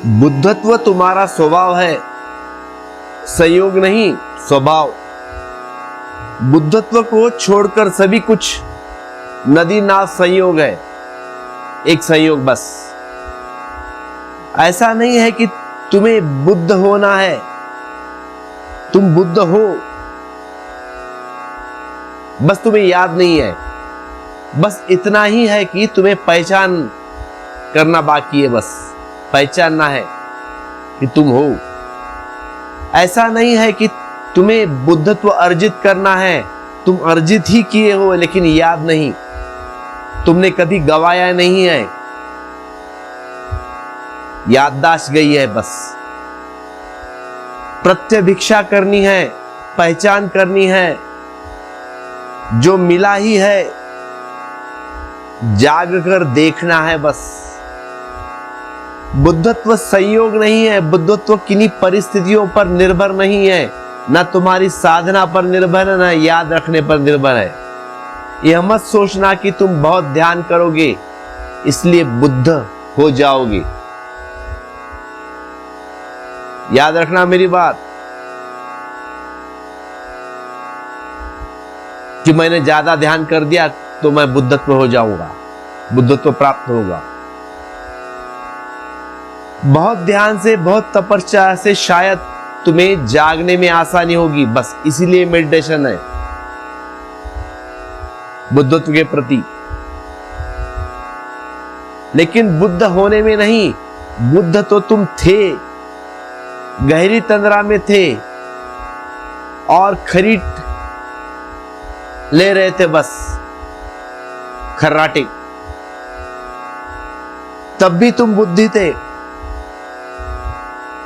बुद्धत्व तुम्हारा स्वभाव है, संयोग नहीं, स्वभाव। बुद्धत्व को छोड़कर सभी कुछ नदी नाव संयोग है, एक संयोग बस। ऐसा नहीं है कि तुम्हें बुद्ध होना है, तुम बुद्ध हो, बस तुम्हें याद नहीं है। बस इतना ही है कि तुम्हें पहचान करना बाकी है, बस पहचानना है कि तुम हो। ऐसा नहीं है कि तुम्हें बुद्धत्व अर्जित करना है, तुम अर्जित ही किए हो लेकिन याद नहीं, तुमने कभी गवाया नहीं है, याददाश्त गई है। बस प्रत्यभिक्षा करनी है, पहचान करनी है, जो मिला ही है जाग कर देखना है बस। बुद्धत्व संयोग नहीं है, बुद्धत्व किन्हीं परिस्थितियों पर निर्भर नहीं है, ना तुम्हारी साधना पर निर्भर है, ना याद रखने पर निर्भर है। यह मत सोचना कि तुम बहुत ध्यान करोगे इसलिए बुद्ध हो जाओगे। याद रखना मेरी बात कि मैंने ज्यादा ध्यान कर दिया तो मैं बुद्धत्व हो जाऊंगा, बुद्धत्व प्राप्त होगा। बहुत ध्यान से, बहुत तपस्या से शायद तुम्हें जागने में आसानी होगी, बस इसीलिए मेडिटेशन है बुद्धत्व के प्रति। लेकिन बुद्ध होने में नहीं, बुद्ध तो तुम थे, गहरी तंद्रा में थे और खरीट ले रहे थे बस, खर्राटे, तब भी तुम बुद्धि थे।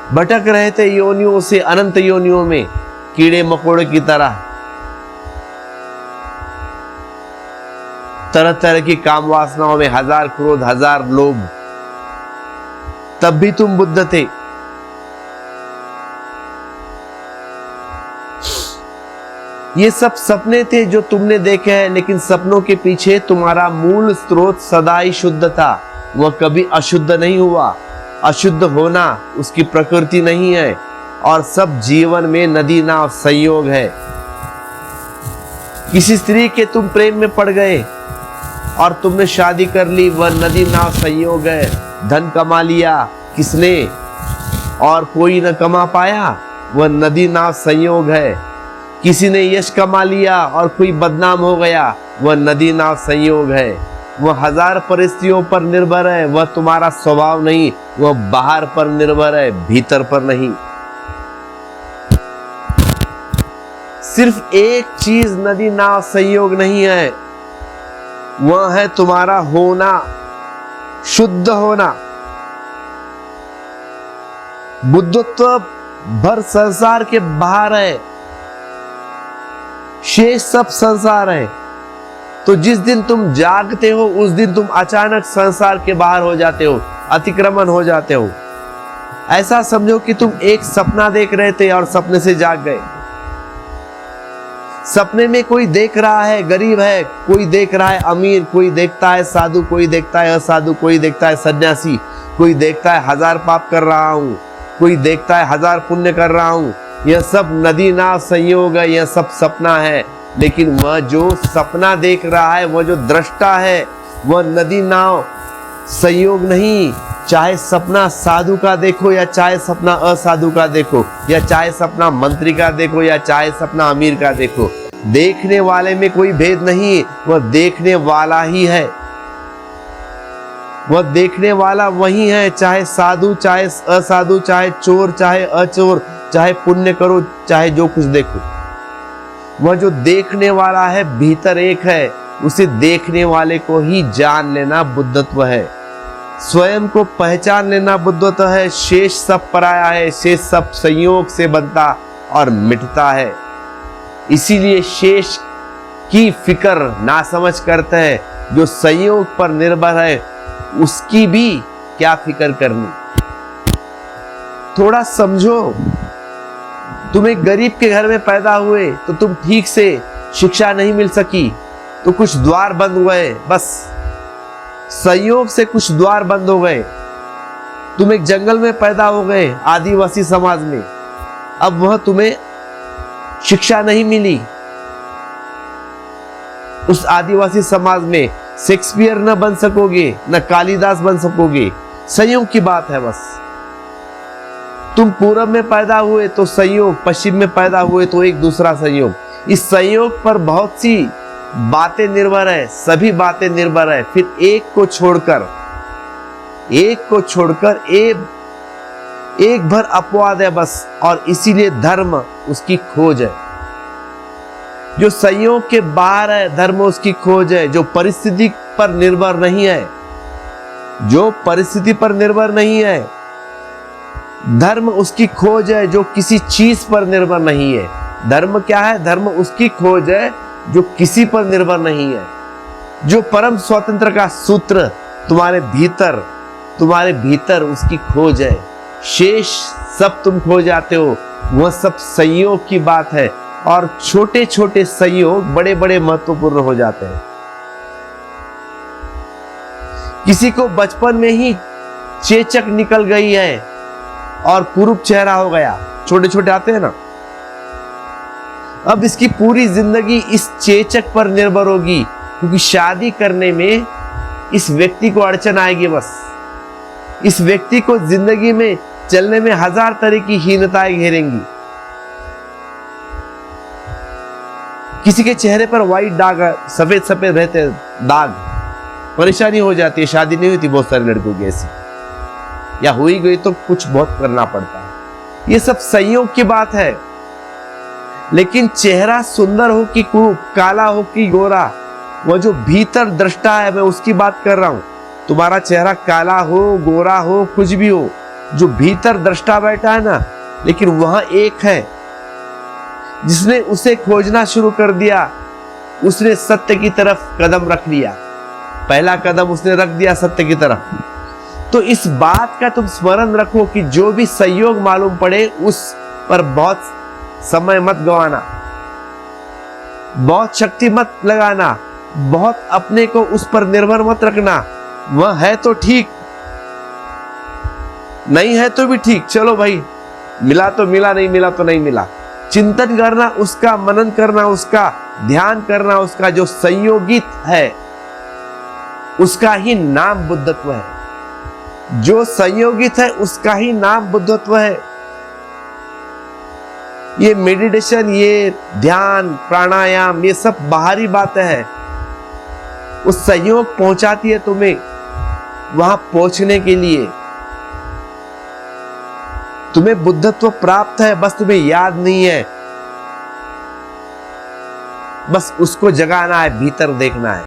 भटक रहे थे योनियों से अनंत योनियों में, कीड़े मकोड़े की तरह, तरह तरह की काम वासनाओं में, हजार क्रोध, हजार लोभ, तब भी तुम बुद्ध थे। ये सब सपने थे जो तुमने देखे हैं, लेकिन सपनों के पीछे तुम्हारा मूल स्रोत सदा ही शुद्ध था, वह कभी अशुद्ध नहीं हुआ। अशुद्ध होना उसकी प्रकृति नहीं है, और सब जीवन में नदी नाव संयोग है। किसी स्त्री के तुम प्रेम में पड़ गए और तुमने शादी कर ली, वह नदी नाव संयोग है। धन कमा लिया किसने और कोई न कमा पाया, वह नदी नाव संयोग है। किसी ने यश कमा लिया और कोई बदनाम हो गया, वह नदी नाव संयोग है। वह हजार परिस्थितियों पर निर्भर है, वह तुम्हारा स्वभाव नहीं, वह बाहर पर निर्भर है, भीतर पर नहीं। सिर्फ एक चीज नदी नाव संयोग नहीं है, वह है तुम्हारा होना, शुद्ध होना। बुद्धत्व भर संसार के बाहर है, शेष सब संसार है। तो जिस दिन तुम जागते हो उस दिन तुम अचानक संसार के बाहर हो जाते हो, अतिक्रमण हो जाते हो। ऐसा समझो कि तुम एक सपना देख रहे थे और सपने से जाग गए। सपने में कोई देख रहा है गरीब है, कोई देख रहा है अमीर, कोई देखता है साधु, कोई देखता है असाधु, कोई देखता है सन्यासी, कोई देखता है हजार पाप कर रहा हूं, कोई देखता है हजार पुण्य कर रहा हूं। यह सब नदी नाव संयोग है, यह सब सपना है। लेकिन वह जो सपना देख रहा है, वह जो दृष्टा है, वह नदी नाव संयोग नहीं। चाहे सपना साधु का देखो या चाहे सपना असाधु का देखो, या चाहे सपना मंत्री का देखो या चाहे सपना अमीर का देखो, देखने वाले में कोई भेद नहीं, वह देखने वाला ही है। वह देखने वाला वही है, चाहे साधु चाहे असाधु, चाहे चोर चाहे अचोर, चाहे पुण्य करो चाहे जो कुछ देखो, वह जो देखने वाला है भीतर एक है। उसे देखने वाले को ही जान लेना बुद्धत्व है, स्वयं को पहचान लेना बुद्धत्व है। शेष सब पराया है, शेष सब संयोग से बनता और मिटता है। इसीलिए शेष की फिक्र ना समझ करते हैं, जो संयोग पर निर्भर है उसकी भी क्या फिक्र करनी। थोड़ा समझो, तुम एक गरीब के घर में पैदा हुए तो तुम ठीक से शिक्षा नहीं मिल सकी, तो कुछ द्वार बंद हुए, बस संयोग से कुछ द्वार बंद हो गए। तुम एक जंगल में पैदा हो गए, आदिवासी समाज में, अब वह तुम्हें शिक्षा नहीं मिली। उस आदिवासी समाज में शेक्सपियर न बन सकोगे, न कालिदास बन सकोगे। संयोग की बात है बस। तुम पूरब में पैदा हुए तो संयोग, पश्चिम में पैदा हुए तो एक दूसरा संयोग। इस संयोग पर बहुत सी बातें निर्भर है, सभी बातें निर्भर है। फिर एक को छोड़कर एक भर अपवाद है बस, और इसीलिए धर्म उसकी खोज है। जो संयोग के बाहर है, धर्म उसकी खोज है। जो परिस्थिति पर निर्भर नहीं है, जो परिस्थिति पर निर्भर नहीं है, धर्म उसकी खोज है। जो किसी चीज पर निर्भर नहीं है, धर्म क्या है? धर्म उसकी खोज है जो किसी पर निर्भर नहीं है। जो परम स्वतंत्र का सूत्र तुम्हारे भीतर उसकी खोज है। शेष सब तुम खो जाते हो, वह सब संयोग की बात है। और छोटे छोटे संयोग बड़े बड़े महत्वपूर्ण हो जाते हैं। किसी को बचपन में ही चेचक निकल गई है और कुरूप चेहरा हो गया, छोटे छोटे आते हैं ना, अब इसकी पूरी जिंदगी इस चेचक पर निर्भर होगी, क्योंकि शादी करने में इस व्यक्ति को अड़चन आएगी। बस इस व्यक्ति को जिंदगी में चलने में 1000 तरह की हीनताएं घेरेंगी। किसी के चेहरे पर व्हाइट दाग, सफेद सफेद रहते दाग, परेशानी हो जाती है। शादी नहीं हुई बहुत सारी लड़कियों की ऐसी, या हुई गई तो कुछ बहुत करना पड़ता है। ये सब संयोग की बात है। लेकिन चेहरा सुंदर हो कि कुरूप, काला हो कि गोरा, वह जो भीतर दृष्टा है, मैं उसकी बात कर रहा हूं। तुम्हारा चेहरा काला हो, गोरा हो, कुछ भी हो, जो भीतर दृष्टा बैठा है ना, लेकिन वहां एक है जिसने उसे खोजना शुरू कर दिया। उसने सत्य की तरफ कदम रख लिया, पहला कदम उसने रख दिया सत्य की तरफ। तो इस बात का तुम स्मरण रखो कि जो भी संयोग मालूम पड़े उस पर बहुत समय मत गवाना, बहुत शक्ति मत लगाना, बहुत अपने को उस पर निर्भर मत रखना। वह है तो ठीक, नहीं है तो भी ठीक, चलो भाई, मिला तो मिला, नहीं मिला तो नहीं मिला। चिंतन करना उसका, मनन करना उसका, ध्यान करना उसका। जो संयोगित है उसका ही नाम बुद्धत्व है। जो संयोगित है उसका ही नाम बुद्धत्व है। ये मेडिटेशन, ये ध्यान, प्राणायाम, ये सब बाहरी बातें हैं। उस संयोग पहुंचाती है तुम्हें वहां पहुंचने के लिए। तुम्हें बुद्धत्व प्राप्त है, बस तुम्हें याद नहीं है। बस उसको जगाना है, भीतर देखना है।